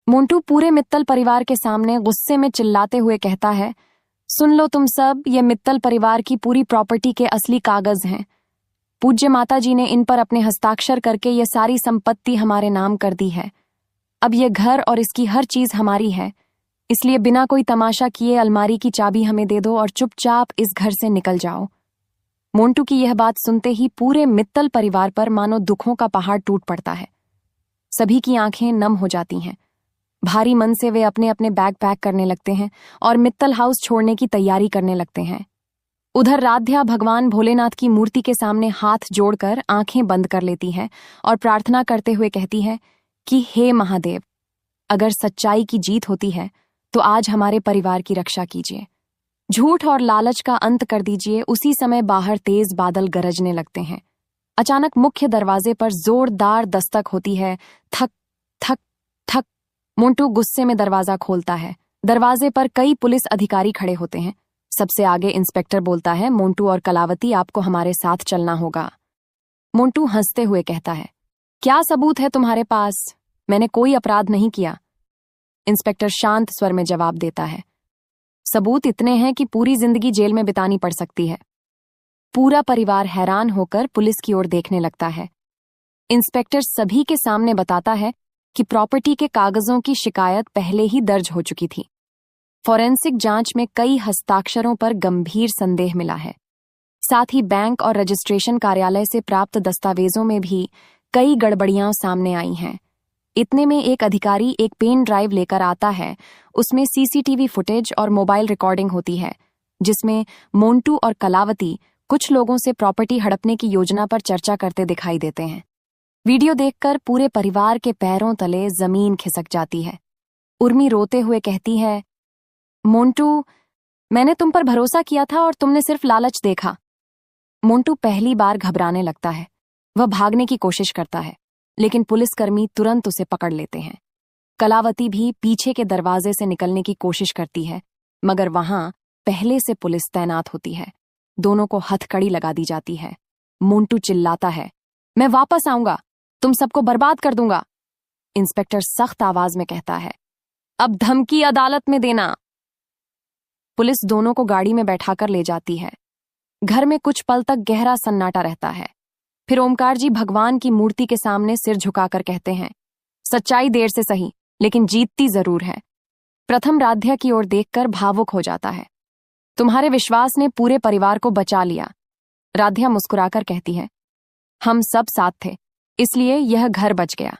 मोंटू पूरे मित्तल परिवार के सामने गुस्से में चिल्लाते हुए कहता है, सुन लो तुम सब, ये मित्तल परिवार की पूरी प्रॉपर्टी के असली कागज हैं। पूज्य माता जी ने इन पर अपने हस्ताक्षर करके ये सारी संपत्ति हमारे नाम कर दी है। अब ये घर और इसकी हर चीज हमारी है, इसलिए बिना कोई तमाशा किए अलमारी की चाबी हमें दे दो और चुपचाप इस घर से निकल जाओ। मोंटू की यह बात सुनते ही पूरे मित्तल परिवार पर मानो दुखों का पहाड़ टूट पड़ता है। सभी की आंखें नम हो जाती हैं। भारी मन से वे अपने अपने बैग पैक करने लगते हैं और मित्तल हाउस छोड़ने की तैयारी करने लगते हैं। उधर राध्या भगवान भोलेनाथ की मूर्ति के सामने हाथ जोड़कर आंखें बंद कर लेती है और प्रार्थना करते हुए कहती है कि हे महादेव, अगर सच्चाई की जीत होती है तो आज हमारे परिवार की रक्षा कीजिए। झूठ और लालच का अंत कर दीजिए। उसी समय बाहर तेज बादल गरजने लगते हैं। अचानक मुख्य दरवाजे पर जोरदार दस्तक होती है। थक थक थक। मोंटू गुस्से में दरवाजा खोलता है। दरवाजे पर कई पुलिस अधिकारी खड़े होते हैं। सबसे आगे इंस्पेक्टर बोलता है, मोंटू और कलावती, आपको हमारे साथ चलना होगा। मोंटू हंसते हुए कहता है, क्या सबूत है तुम्हारे पास? मैंने कोई अपराध नहीं किया। इंस्पेक्टर शांत स्वर में जवाब देता है, सबूत इतने हैं कि पूरी जिंदगी जेल में बितानी पड़ सकती है। पूरा परिवार हैरान होकर पुलिस की ओर देखने लगता है। इंस्पेक्टर सभी के सामने बताता है कि प्रॉपर्टी के कागजों की शिकायत पहले ही दर्ज हो चुकी थी। फॉरेंसिक जांच में कई हस्ताक्षरों पर गंभीर संदेह मिला है। साथ ही बैंक और रजिस्ट्रेशन कार्यालय से प्राप्त दस्तावेजों में भी कई गड़बड़ियां सामने आई हैं। इतने में एक अधिकारी एक पेन ड्राइव लेकर आता है। उसमें सीसीटीवी फुटेज और मोबाइल रिकॉर्डिंग होती है, जिसमें मोंटू और कलावती कुछ लोगों से प्रॉपर्टी हड़पने की योजना पर चर्चा करते दिखाई देते हैं। वीडियो देखकर पूरे परिवार के पैरों तले जमीन खिसक जाती है। उर्मी रोते हुए कहती है, मोंटू, मैंने तुम पर भरोसा किया था और तुमने सिर्फ लालच देखा। मोंटू पहली बार घबराने लगता है। वह भागने की कोशिश करता है, लेकिन पुलिसकर्मी तुरंत उसे पकड़ लेते हैं। कलावती भी पीछे के दरवाजे से निकलने की कोशिश करती है, मगर वहां पहले से पुलिस तैनात होती है। दोनों को हथकड़ी लगा दी जाती है। मोंटू चिल्लाता है, मैं वापस आऊंगा, तुम सबको बर्बाद कर दूंगा। इंस्पेक्टर सख्त आवाज में कहता है, अब धमकी अदालत में देना। पुलिस दोनों को गाड़ी में बैठाकर ले जाती है। घर में कुछ पल तक गहरा सन्नाटा रहता है। फिर ओमकार जी भगवान की मूर्ति के सामने सिर झुकाकर कहते हैं, सच्चाई देर से सही, लेकिन जीतती जरूर है। प्रथम राध्या की ओर देखकर भावुक हो जाता है, तुम्हारे विश्वास ने पूरे परिवार को बचा लिया। राध्या मुस्कुराकर कहती है, हम सब साथ थे, इसलिए यह घर बच गया।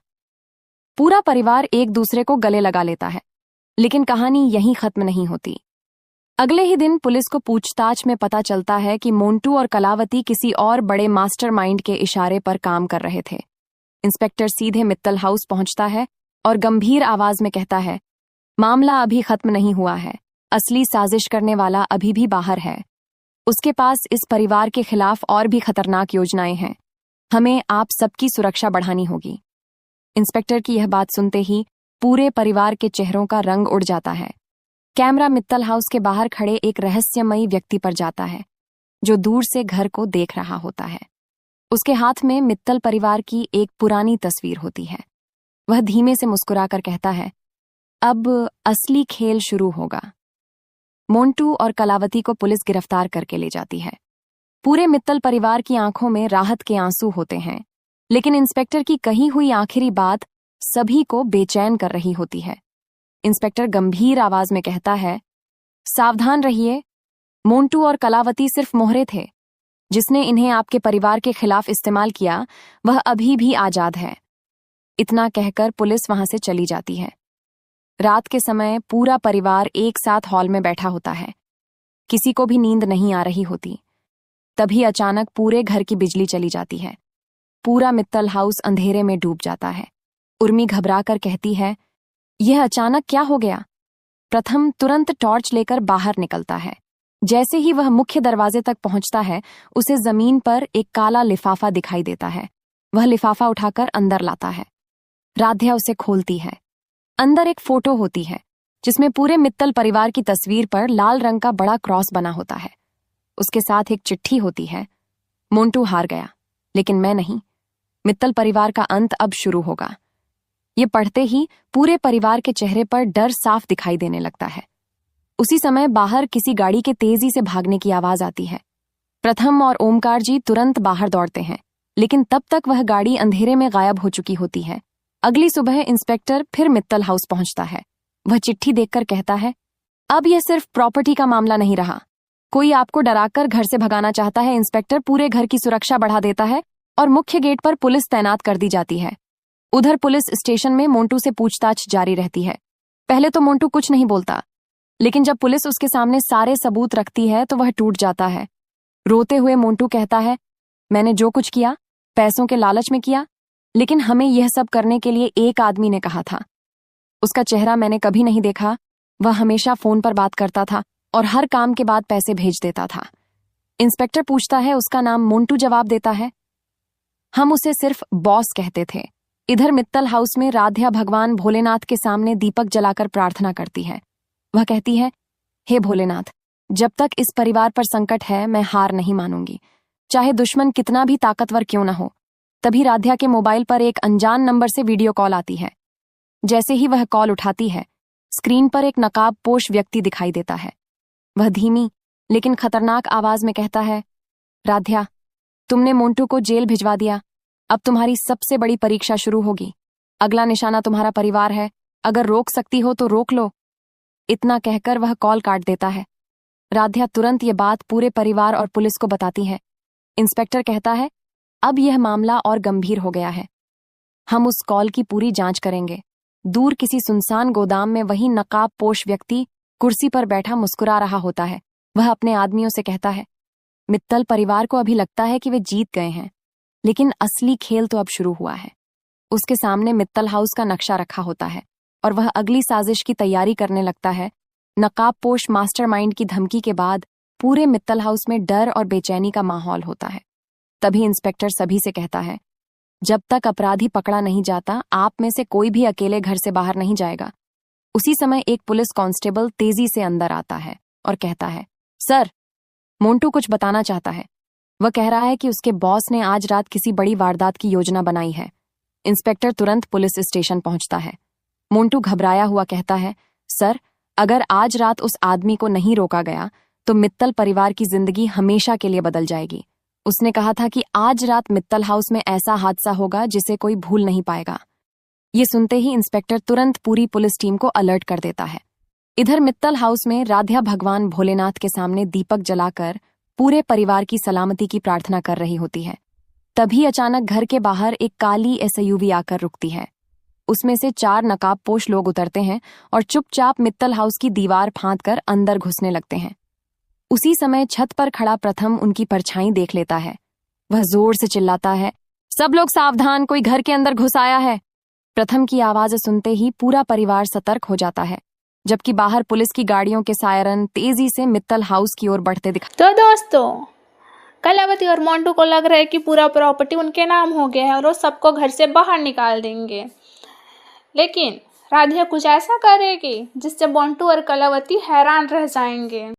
पूरा परिवार एक दूसरे को गले लगा लेता है, लेकिन कहानी यहीं खत्म नहीं होती। अगले ही दिन पुलिस को पूछताछ में पता चलता है कि मोंटू और कलावती किसी और बड़े मास्टरमाइंड के इशारे पर काम कर रहे थे। इंस्पेक्टर सीधे मित्तल हाउस पहुंचता है और गंभीर आवाज में कहता है, मामला अभी खत्म नहीं हुआ है, असली साजिश करने वाला अभी भी बाहर है। उसके पास इस परिवार के खिलाफ और भी खतरनाक योजनाएं हैं। हमें आप सबकी सुरक्षा बढ़ानी होगी। इंस्पेक्टर की यह बात सुनते ही पूरे परिवार के चेहरों का रंग उड़ जाता है। कैमरा मित्तल हाउस के बाहर खड़े एक रहस्यमयी व्यक्ति पर जाता है, जो दूर से घर को देख रहा होता है। उसके हाथ में मित्तल परिवार की एक पुरानी तस्वीर होती है। वह धीमे से मुस्कुराकर कहता है, अब असली खेल शुरू होगा। मोंटू और कलावती को पुलिस गिरफ्तार करके ले जाती है। पूरे मित्तल परिवार की आंखों में राहत के आंसू होते हैं, लेकिन इंस्पेक्टर की कही हुई आखिरी बात सभी को बेचैन कर रही होती है। इंस्पेक्टर गंभीर आवाज में कहता है, सावधान रहिए, मोंटू और कलावती सिर्फ मोहरे थे। जिसने इन्हें आपके परिवार के खिलाफ इस्तेमाल किया, वह अभी भी आजाद है। इतना कहकर पुलिस वहां से चली जाती है। रात के समय पूरा परिवार एक साथ हॉल में बैठा होता है। किसी को भी नींद नहीं आ रही होती। तभी अचानक पूरे घर की बिजली चली जाती है। पूरा मित्तल हाउस अंधेरे में डूब जाता है। उर्मी घबराकर कहती है, यह अचानक क्या हो गया? प्रथम तुरंत टॉर्च लेकर बाहर निकलता है। जैसे ही वह मुख्य दरवाजे तक पहुंचता है, उसे जमीन पर एक काला लिफाफा दिखाई देता है। वह लिफाफा उठाकर अंदर लाता है। राध्या उसे खोलती है। अंदर एक फोटो होती है, जिसमें पूरे मित्तल परिवार की तस्वीर पर लाल रंग का बड़ा क्रॉस बना होता है। उसके साथ एक चिट्ठी होती है, मोंटू हार गया, लेकिन मैं नहीं। मित्तल परिवार का अंत अब शुरू होगा। ये पढ़ते ही पूरे परिवार के चेहरे पर डर साफ दिखाई देने लगता है। उसी समय बाहर किसी गाड़ी के तेजी से भागने की आवाज आती है। प्रथम और ओमकार जी तुरंत बाहर दौड़ते हैं, लेकिन तब तक वह गाड़ी अंधेरे में गायब हो चुकी होती है। अगली सुबह इंस्पेक्टर फिर मित्तल हाउस पहुंचता है। वह चिट्ठी देखकर कहता है, अब यह सिर्फ प्रॉपर्टी का मामला नहीं रहा, कोई आपको डराकर घर से भगाना चाहता है। इंस्पेक्टर पूरे घर की सुरक्षा बढ़ा देता है और मुख्य गेट पर पुलिस तैनात कर दी जाती है। उधर पुलिस स्टेशन में मोंटू से पूछताछ जारी रहती है। पहले तो मोंटू कुछ नहीं बोलता, लेकिन जब पुलिस उसके सामने सारे सबूत रखती है तो वह टूट जाता है। रोते हुए मोंटू कहता है, मैंने जो कुछ किया पैसों के लालच में किया, लेकिन हमें यह सब करने के लिए एक आदमी ने कहा था। उसका चेहरा मैंने कभी नहीं देखा, वह हमेशा फोन पर बात करता था और हर काम के बाद पैसे भेज देता था। इंस्पेक्टर पूछता है, उसका नाम? मोंटू जवाब देता है, हम उसे सिर्फ बॉस कहते थे। इधर मित्तल हाउस में राध्या भगवान भोलेनाथ के सामने दीपक जलाकर प्रार्थना करती है। वह कहती है, हे भोलेनाथ, जब तक इस परिवार पर संकट है मैं हार नहीं मानूंगी, चाहे दुश्मन कितना भी ताकतवर क्यों न हो। तभी राध्या के मोबाइल पर एक अनजान नंबर से वीडियो कॉल आती है। जैसे ही वह कॉल उठाती है, स्क्रीन पर एक नकाबपोश व्यक्ति दिखाई देता है। वह धीमी लेकिन खतरनाक आवाज में कहता है, राध्या, तुमने मोंटू को जेल भिजवा दिया, अब तुम्हारी सबसे बड़ी परीक्षा शुरू होगी। अगला निशाना तुम्हारा परिवार है, अगर रोक सकती हो तो रोक लो। इतना कहकर वह कॉल काट देता है। राध्या तुरंत ये बात पूरे परिवार और पुलिस को बताती है। इंस्पेक्टर कहता है, अब यह मामला और गंभीर हो गया है, हम उस कॉल की पूरी जांच करेंगे। दूर किसी सुनसान गोदाम में वही नकाबपोश व्यक्ति कुर्सी पर बैठा मुस्कुरा रहा होता है। वह अपने आदमियों से कहता है, मित्तल परिवार को अभी लगता है कि वे जीत गए हैं, लेकिन असली खेल तो अब शुरू हुआ है। उसके सामने मित्तल हाउस का नक्शा रखा होता है और वह अगली साजिश की तैयारी करने लगता है। नकाबपोश मास्टरमाइंड की धमकी के बाद पूरे मित्तल हाउस में डर और बेचैनी का माहौल होता है। तभी इंस्पेक्टर सभी से कहता है, जब तक अपराधी पकड़ा नहीं जाता आप में से कोई भी अकेले घर से बाहर नहीं जाएगा। उसी समय एक पुलिस कांस्टेबल तेजी से अंदर आता है और कहता है, सर, मोंटू कुछ बताना चाहता है। वह कह रहा है कि उसके बॉस ने आज रात किसी बड़ी वारदात की योजना बनाई है। इंस्पेक्टर तुरंत पुलिस स्टेशन पहुंचता है। मोंटू घबराया हुआ कहता है, सर, अगर आज रात उस आदमी को नहीं रोका गया तो मित्तल परिवार की जिंदगी हमेशा के लिए बदल जाएगी। उसने कहा था कि आज रात मित्तल हाउस में ऐसा हादसा होगा जिसे कोई भूल नहीं पाएगा। ये सुनते ही इंस्पेक्टर तुरंत पूरी पुलिस टीम को अलर्ट कर देता है। इधर मित्तल हाउस में राध्या भगवान भोलेनाथ के सामने दीपक जलाकर पूरे परिवार की सलामती की प्रार्थना कर रही होती है। तभी अचानक घर के बाहर एक काली एसयूवी आकर रुकती है। उसमें से 4 नकाबपोश लोग उतरते हैं और चुपचाप मित्तल हाउस की दीवार फांदकर अंदर घुसने लगते हैं। उसी समय छत पर खड़ा प्रथम उनकी परछाई देख लेता है। वह जोर से चिल्लाता है, सब लोग सावधान, कोई घर के अंदर घुस आया है। प्रथम की आवाज सुनते ही पूरा परिवार सतर्क हो जाता है, जबकि बाहर पुलिस की गाड़ियों के सायरन तेजी से मित्तल हाउस की ओर बढ़ते दिखाई। तो दोस्तों, कलावती और मोंटू को लग रहा है कि पूरा प्रॉपर्टी उनके नाम हो गया है और वो सबको घर से बाहर निकाल देंगे, लेकिन राधिया कुछ ऐसा करेगी जिससे मोंटू और कलावती हैरान रह जाएंगे।